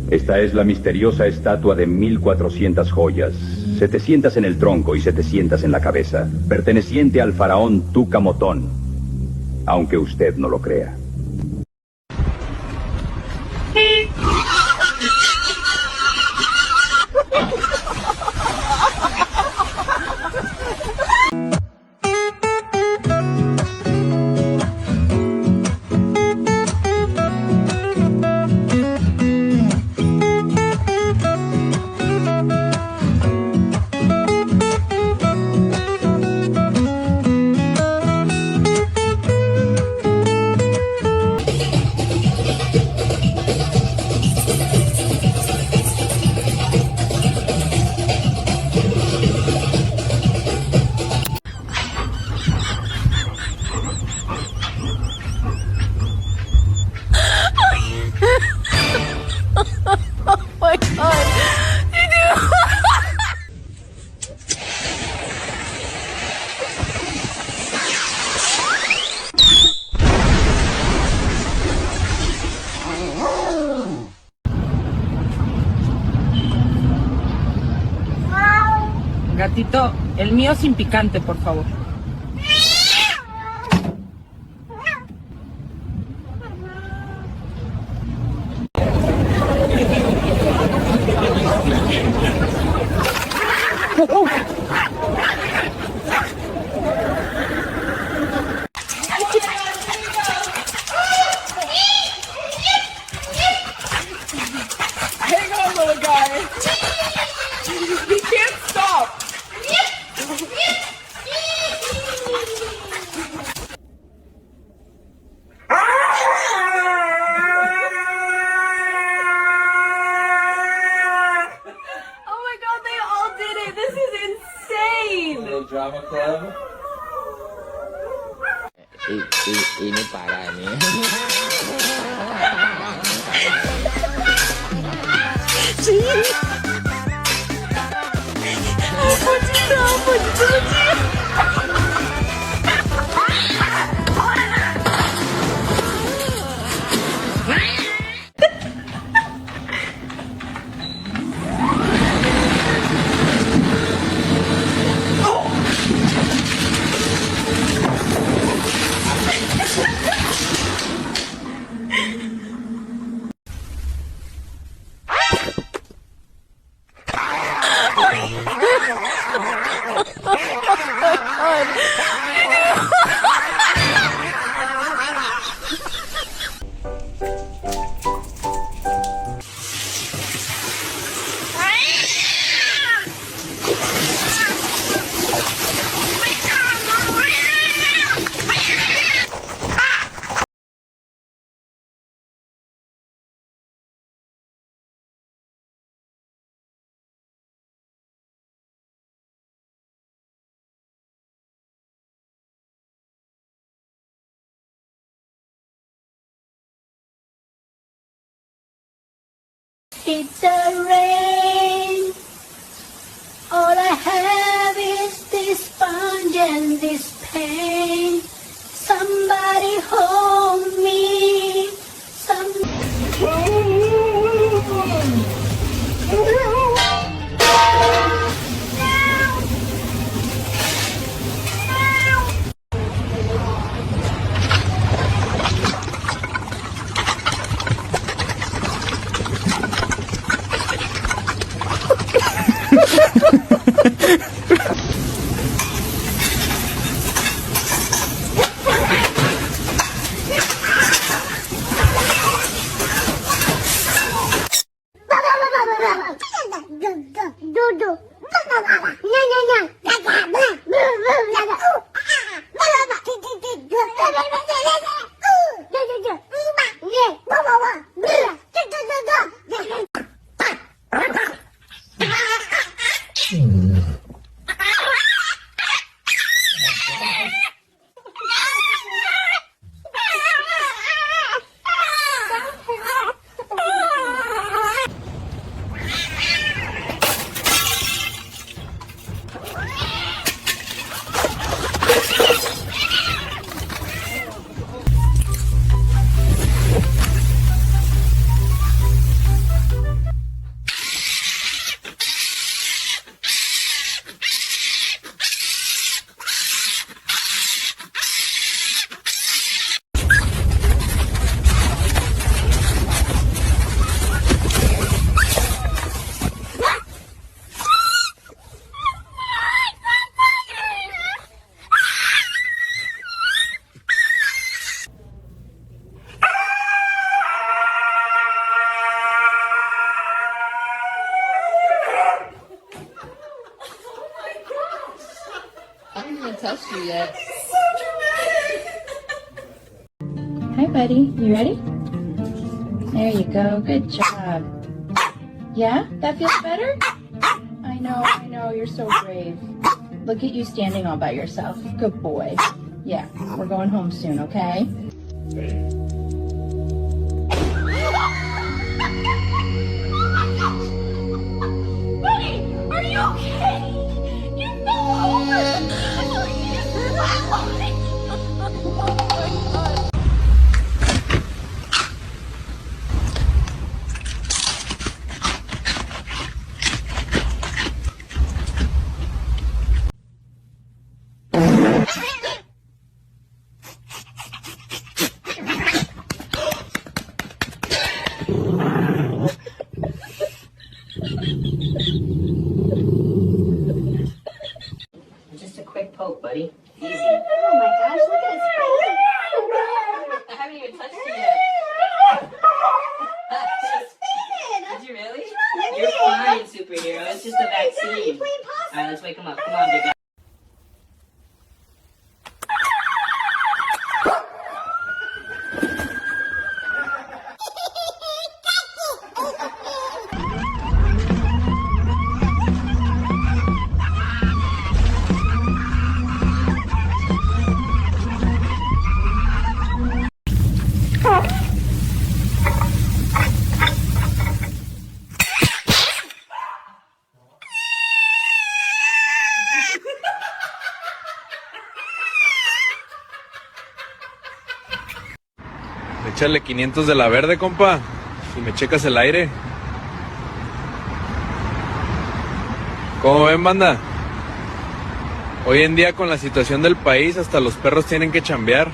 Esta es la misteriosa estatua de 1400 joyas, 700 en el tronco y 700 en la cabeza, perteneciente al faraón Tucamotón, aunque usted no lo crea. Gatito, el mío sin picante, por favor. Hang on, little guy. He can't stop. Oh my god, they all did it! This is insane! Little drama club. Ini parah nih. It's the rain. All I have is this sponge and this pain. Somebody hold me. I haven't even touched you yet. Hi, buddy. You ready? There you go. Good job. Yeah? That feels better? I know. You're so brave. Look at you standing all by yourself. Good boy. Yeah, we're going home soon, okay? Buddy, are you okay? You fell over! Just a quick poke, buddy. Easy. Oh my gosh, look at his face! I haven't even touched you yet. Did you really? You're fine, superhero. It's just a vaccine. Alright, let's wake him up. Come on, big guy. Échale 500 de la verde, compa. Y me checas el aire. ¿Cómo ven, banda? Hoy en día, con la situación del país, hasta los perros tienen que chambear.